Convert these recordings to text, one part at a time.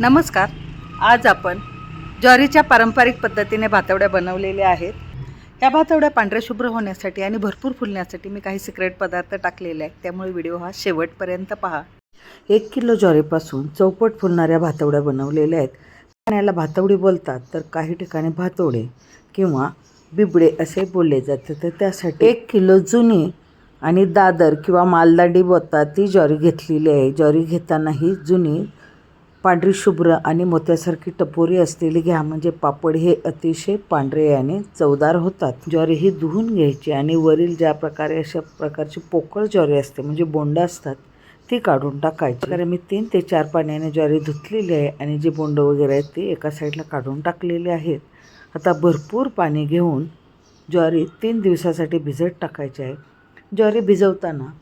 नमस्कार. आज आपण ज्वारीच्या पारंपरिक पद्धतीने भातवड्या बनवलेल्या आहेत. ह्या भातवड्या पांढऱ्या शुभ्र होण्यासाठी आणि भरपूर फुलण्यासाठी मी काही सिक्रेट पदार्थ टाकलेले आहेत, त्यामुळे व्हिडिओ हा शेवटपर्यंत पहा. 1 किलो ज्वारीपासून चौपट फुलणाऱ्या भातवड्या बनवलेल्या आहेत. याला भातवडी बोलतात, तर काही ठिकाणी भातवडे किंवा बिबडे असे बोलले जाते. तर त्यासाठी 1 किलो जुनी आणि दादर किंवा मालदाडी बोलतात ती ज्वारी घेतलेली आहे. ज्वारी घेताना ही जुनी पांढरी शुभ्र आणि मोत्यासारखी टपोरी असलेली घ्या, म्हणजे पापड हे अतिशय पांढरे आणि चवदार होतात. ज्वारी ही धुवून घ्यायची आणि वरील ज्या प्रकारे अशा प्रकारची पोकळ ज्वारी असते, म्हणजे बोंड असतात, ती काढून टाकायची. कारण मी 3 ते 4 पाण्याने ज्वारी धुतलेली आहे आणि जे बोंड वगैरे आहेत ते एका साईडला काढून टाकलेले आहेत. आता भरपूर पाणी घेऊन ज्वारी 3 दिवसासाठी भिजत टाकायची आहे. ज्वारी भिजवताना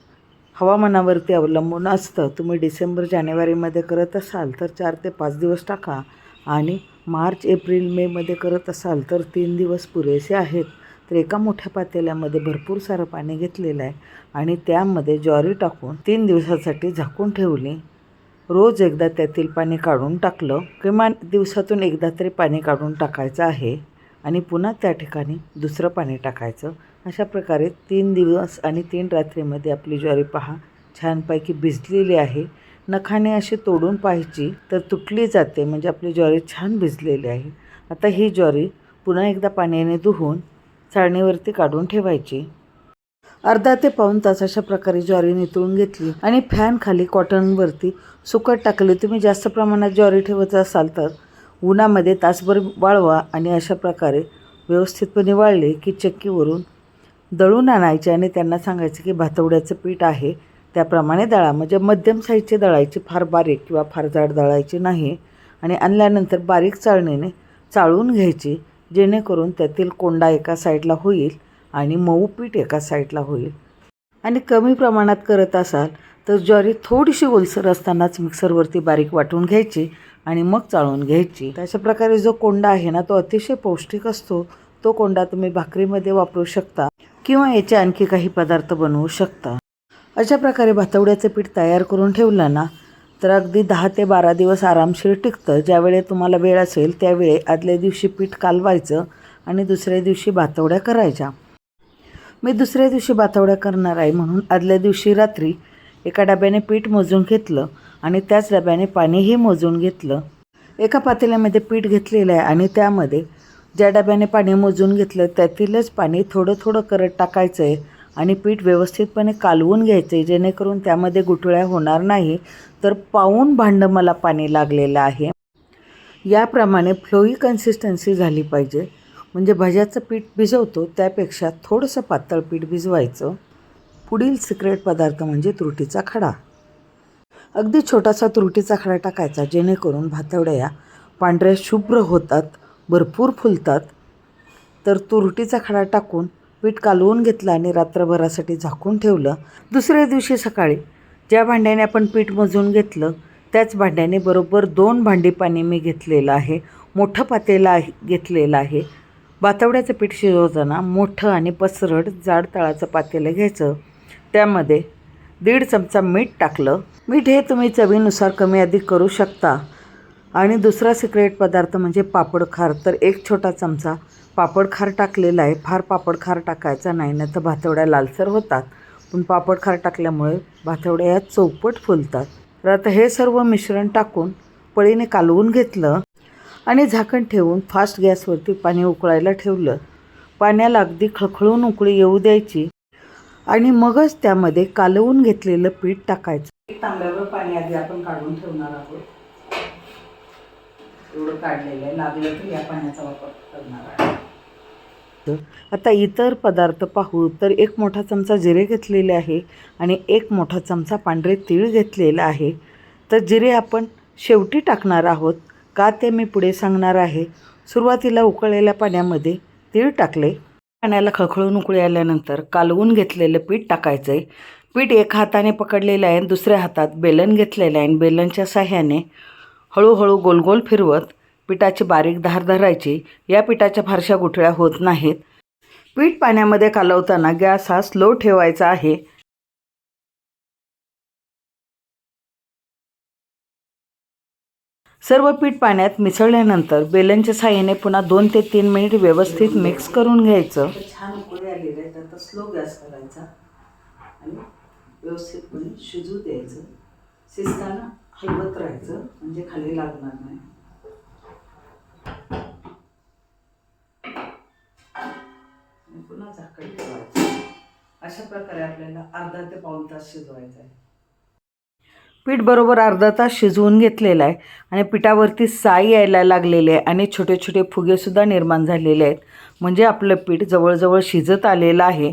हवामानावरती अवलंबून असतं. तुम्ही डिसेंबर जानेवारीमध्ये करत असाल तर 4 ते 5 दिवस टाका आणि मार्च एप्रिल मेमध्ये करत असाल तर 3 दिवस पुरेसे आहेत. तर एका मोठ्या पातेल्यामध्ये भरपूर सारं पाणी घेतलेलं आहे आणि त्यामध्ये ज्वारी टाकून 3 दिवसासाठी झाकून ठेवली. रोज एकदा त्यातील पाणी काढून टाकलं, किमान दिवसातून एकदा तरी पाणी काढून टाकायचं आहे आणि पुन्हा त्या ठिकाणी दुसरं पाणी टाकायचं. अशा प्रकारे 3 दिवस आणि 3 रात्रीमध्ये आपली ज्वारी पहा छानपैकी भिजलेली आहे. नखाने अशी तोडून पाहायची तर तुटली जाते, म्हणजे आपली ज्वारी छान भिजलेली आहे. आता ही ज्वारी पुन्हा एकदा पाण्याने धुवून चाळणीवरती काढून ठेवायची. अर्धा ते पाऊण तास अशा प्रकारे ज्वारी नितळून घेतली आणि फॅन खाली कॉटनवरती सुकत टाकली. तुम्ही जास्त प्रमाणात ज्वारी ठेवत असाल तर उन्हामध्ये तासभर वाळवा आणि अशा प्रकारे व्यवस्थितपणे वाळले की चक्कीवरून दळून आणायचे आणि त्यांना सांगायचं की भातवड्याचं पीठ आहे त्याप्रमाणे दळा, म्हणजे मध्यम साईजचे दळायचे, फार बारीक किंवा फार जाड दळायचे नाही. आणि आणल्यानंतर बारीक चाळणीने चाळून घ्यायची, जेणेकरून त्यातील कोंडा एका साईडला होईल आणि मऊ पीठ एका साईडला होईल. आणि कमी प्रमाणात करत असाल तर ज्वारी थोडीशी ओलसर असतानाच मिक्सरवरती बारीक वाटून घ्यायची आणि मग चाळून घ्यायची. अशा प्रकारे जो कोंडा आहे ना, तो अतिशय पौष्टिक असतो. तो कोंडा तुम्ही भाकरीमध्ये वापरू शकता किंवा याचे आणखी काही पदार्थ बनवू शकता. अशा प्रकारे भातवड्याचं पीठ तयार करून ठेवलं ना तर अगदी 10 ते 12 दिवस आरामशीर टिकतं. ज्यावेळी तुम्हाला वेळ असेल त्यावेळी आदल्या दिवशी पीठ कालवायचं आणि दुसऱ्या दिवशी भातवड्या करायच्या. मी दुसऱ्या दिवशी भातवड्या करणार आहे म्हणून आदल्या दिवशी रात्री एका डब्याने पीठ मोजून घेतलं आणि त्याच डब्याने पाणीही मोजून घेतलं. एका पातेल्यामध्ये पीठ घेतलेलं आहे आणि त्यामध्ये ज्या डब्याने पाणी मोजून घेतलं त्यातीलच पाणी थोडं थोडं करत टाकायचं आहे आणि पीठ व्यवस्थितपणे कालवून घ्यायचं आहे, जेणेकरून त्यामध्ये गुठळ्या होणार नाही. तर पाऊण भांडं मला पाणी लागलेलं आहे. याप्रमाणे फ्लोई कन्सिस्टन्सी झाली पाहिजे, म्हणजे भज्याचं पीठ भिजवतो त्यापेक्षा थोडंसं पातळ पीठ भिजवायचं. पुढील सिक्रेट पदार्थ म्हणजे तुरटीचा खडा. अगदी छोटासा तुरटीचा खडा टाकायचा, जेणेकरून भातवड्या या पांढऱ्या शुभ्र होतात, भरपूर फुलतात. तर तुरटीचा खडा टाकून पीठ कालवून घेतलं आणि रात्रभरासाठी झाकून ठेवलं. दुसऱ्या दिवशी सकाळी ज्या भांड्याने आपण पीठ मोजून घेतलं त्याच भांड्याने बरोबर 2 भांडी पाणी मी घेतलेलं आहे. मोठं पातेलं घेतलेलं आहे. भातवड्याचं पीठ शिजवताना मोठं आणि पसरट जाड तळाचं पातेलं घ्यायचं. त्यामध्ये 1.5 चमचा मीठ टाकलं. मीठ हे तुम्ही चवीनुसार कमी अधिक करू शकता. आणि दुसरा सिक्रेट पदार्थ म्हणजे पापड खार. तर 1 छोटा चमचा पापड खार टाकलेला आहे. फार पापड खार टाकायचा नाही, नाही तर भातवड्या लालसर होतात. पण पापड खार टाकल्यामुळे भातवड्या या चौपट फुलतात. तर आता हे सर्व मिश्रण टाकून पळीने कालवून घेतलं आणि झाकण ठेवून फास्ट गॅसवरती पाणी उकळायला ठेवलं. पाण्याला अगदी खळखळून उकळी येऊ द्यायची आणि मगच त्यामध्ये कालवून घेतलेलं पीठ टाकायचं. 1 तांब्यावर पाणी आधी आपण काढून ठेवणार आहोत. एवढं काढलेलं आहे, लागलं तर या पाण्याचा वापर करणार आहे. आता इतर पदार्थ पाहू तर 1 मोठा चमचा जिरे घेतलेले आहे आणि 1 मोठा चमचा पांढरे तीळ घेतलेला आहे. तर जिरे आपण शेवटी टाकणार आहोत, का ते मी पुढे सांगणार आहे. सुरुवातीला उकळलेल्या पाण्यामध्ये तीळ टाकले. पाण्याला खळखळून उकळी आल्यानंतर कालवून घेतलेलं पीठ टाकायचं आहे. पीठ एका हाताने पकडलेलं आहे आणि दुसऱ्या हातात बेलन घेतलेलं आहे आणि बेलनच्या साह्याने हळूहळू गोलगोल फिरवत पिठाची बारीक धार धरायची. या पिठाच्या फारशा गुठळ्या होत नाहीत. पीठ पाण्यामध्ये कालवताना गॅस हा स्लो ठेवायचा आहे. सर्व पीठ पाण्यात मिसळल्यानंतर बेलनच्या साहाय्याने पुन्हा 2 ते 3 मिनिट व्यवस्थित मिक्स करून घ्यायचं. छान उकळी आलेली आहे, तर स्लो गॅस करायचा आणि व्यवस्थितपणे शिजू द्यायचं. शिजताना हलवत राहायचं म्हणजे खाली लागणार नाही. पुन्हा झाकण ठेवायचं. अशा प्रकारे आपल्याला अर्धा ते पाऊण तास शिजवायचं आहे. पीठ बरोबर अर्धा तास शिजवून घेतलेलं आहे आणि पिठावरती साई यायला लागलेली आहे आणि छोटे छोटे फुगेसुद्धा निर्माण झालेले आहेत. म्हणजे आपलं पीठ जवळजवळ शिजत आलेलं आहे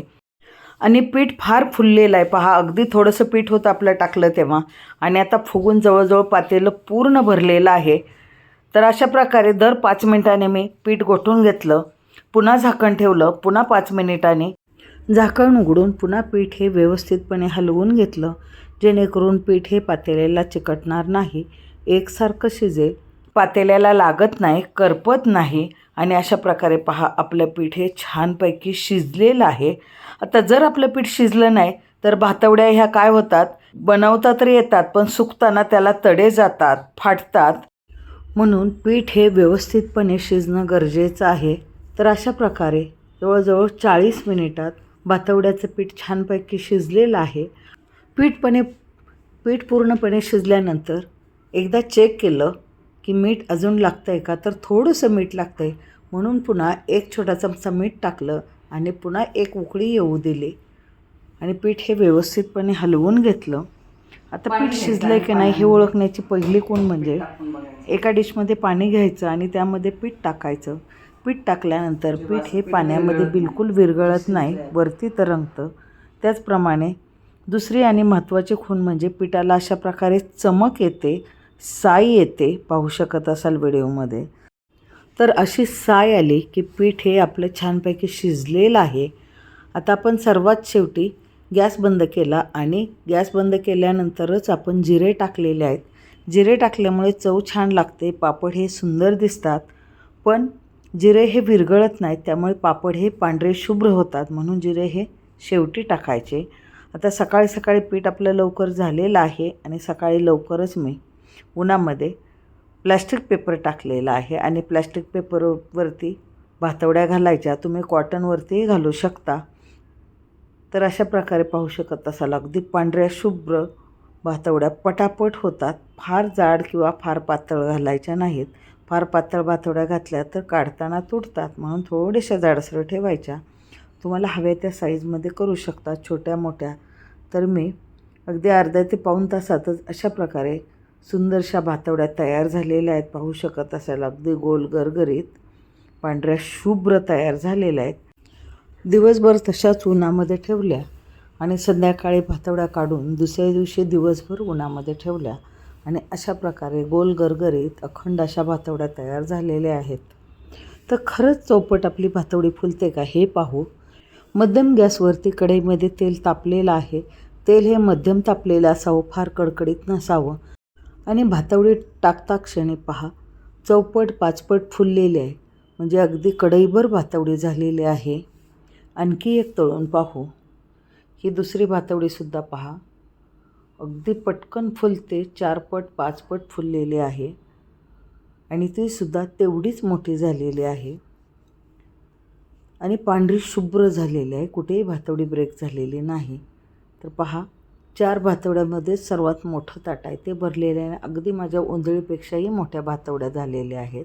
आणि पीठ फार फुललेलं आहे. पहा, अगदी थोडंसं पीठ होतं आपलं टाकलं तेव्हा आणि आता फुगून जवळजवळ पातेलं पूर्ण भरलेलं आहे. तर अशा प्रकारे दर 5 मिनिटांनी मी पीठ गोठून घेतलं, पुन्हा झाकण ठेवलं, पुन्हा 5 मिनिटांनी झाकण उघडून पुन्हा पीठ हे व्यवस्थितपणे हलवून घेतलं, जेणेकरून पीठ हे पातेल्याला चिकटणार नाही, एकसारखं शिजेल, पातेल्याला लागत नाही, करपत नाही. आणि अशा प्रकारे पहा, आपलं पीठ हे छानपैकी शिजलेलं आहे. आता जर आपलं पीठ शिजलं नाही तर भातवड्या ह्या काय होतात, बनवता तर येतात पण सुकताना त्याला तडे जातात, फाटतात. म्हणून पीठ हे व्यवस्थितपणे शिजणं गरजेचं आहे. तर अशा प्रकारे जवळजवळ 40 मिनिटात भातवड्याचं पीठ छानपैकी शिजलेलं आहे. पीठ पूर्णपणे शिजल्यानंतर एकदा चेक केलं की मीठ अजून लागतं आहे का, तर थोडंसं मीठ लागतं आहे म्हणून पुन्हा 1 छोटा चमचा मीठ टाकलं आणि पुन्हा 1 उकळी येऊ दिली आणि पीठ हे व्यवस्थितपणे हलवून घेतलं. आता पीठ शिजलं आहे की नाही हे ओळखण्याची पहिली खूण म्हणजे एका डिशमध्ये पाणी घ्यायचं आणि त्यामध्ये पीठ टाकायचं. पीठ टाकल्यानंतर पीठ हे पाण्यामध्ये बिलकुल विरघळत नाही, वरती तरंगतं. त्याचप्रमाणे दुसरी आणि महत्त्वाची खूण म्हणजे पिठाला अशा प्रकारे चमक येते, साई येते, पाहू शकत असाल व्हिडिओमध्ये. तर अशी साई आली की पीठ हे आपलं छानपैकी शिजलेलं आहे. आता आपण सर्वात शेवटी गॅस बंद केला आणि गॅस बंद केल्यानंतरच आपण जिरे टाकलेले आहेत. जिरे टाकल्यामुळे चव छान लागते, पापड हे सुंदर दिसतात, पण जिरे हे विरघळत नाहीत, त्यामुळे पापड हे पांढरे शुभ्र होतात, म्हणून जिरे हे शेवटी टाकायचे. आता सकाळी सकाळी पीठ आपलं लवकर झालेलं आहे आणि सकाळी लवकरच मी उन्हामध्ये प्लॅस्टिक पेपर टाकलेला आहे आणि प्लॅस्टिक पेपरवरती भातवड्या घालायच्या. तुम्ही कॉटनवरतीही घालू शकता. तर अशा प्रकारे पाहू शकत असाल अगदी पांढऱ्या शुभ्र भातवड्या पटापट होतात. फार जाड किंवा फार पातळ घालायच्या नाहीत. फार पातळ भातवड्या घातल्या तर काढताना तुटतात, म्हणून थोड्याशा जाडसर ठेवायच्या. तुम्हाला हव्या त्या साईजमध्ये करू शकता, छोट्या मोठ्या. तर मी अगदी अर्ध्या ते पाऊण तासातच अशा प्रकारे सुंदरशा भातवड्या तयार झालेल्या आहेत. पाहू शकत असाल अगदी गोल गरगरीत पांढऱ्या शुभ्र तयार झालेल्या आहेत. दिवसभर तशाच उन्हामध्ये ठेवल्या आणि संध्याकाळी भातवड्या काढून दुसऱ्या दिवशी दिवसभर उन्हामध्ये ठेवल्या आणि अशा प्रकारे गोल गरगरीत अखंड अशा भातवड्या तयार झालेल्या आहेत. तर खरंच चौपट आपली भातवडी फुलते का हे पाहू. मध्यम गॅसवरती कढईमध्ये तेल तापलेलं आहे. तेल हे मध्यम तापलेलं असावं, फार कडकडीत नसावं आणि भातवडी टाकता क्षणी पहा चौपट पाचपट फुललेली आहे, म्हणजे अगदी कढईभर भातवडी झालेली आहे. आणखी एक तळून पाहू. ही दुसरी भातवडीसुद्धा पहा अगदी पटकन फुलते, 4 पट 5 पट फुललेली आहे आणि तीसुद्धा तेवढीच मोठी झालेली आहे आणि पांढरी शुभ्र झालेली आहे. कुठेही भातवडी ब्रेक झालेली नाही. तर पहा 4 भातवड्यामध्ये सर्वात मोठं ताट आहे ते भरलेलं आहे. अगदी माझ्या ओंजळीपेक्षाही मोठ्या भातवड्या झालेल्या आहेत.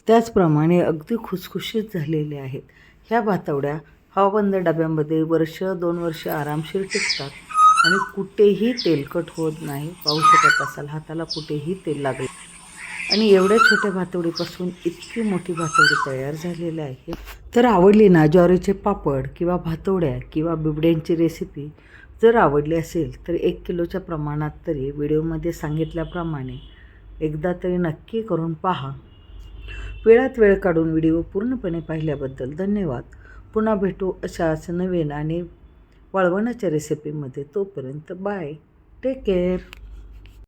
त्याचप्रमाणे अगदी खुसखुशीत झालेल्या आहेत. ह्या भातवड्या हवाबंद डब्यामध्ये 1-2 वर्ष आरामशीर टिकतात आणि कुठेही तेलकट होत नाही. पाहू शकत असाल हाताला कुठेही तेल लागले आणि एवढ्या छोट्या भातवडीपासून इतकी मोठी भातवडी तयार झालेली आहे. तर आवडली ना ज्वारीचे पापड किंवा भातवड्या किंवा बिबड्यांची रेसिपी जर आवडली असेल तर 1 किलोच्या प्रमाणात तरी व्हिडिओमध्ये सांगितल्याप्रमाणे एकदा तरी नक्की करून पहा. वेळात वेळ काढून व्हिडिओ पूर्णपणे पाहिल्याबद्दल धन्यवाद. पुन्हा भेटू अशाच नवीन आणि वळवणाच्या रेसिपीमध्ये. तोपर्यंत बाय, टेक केअर.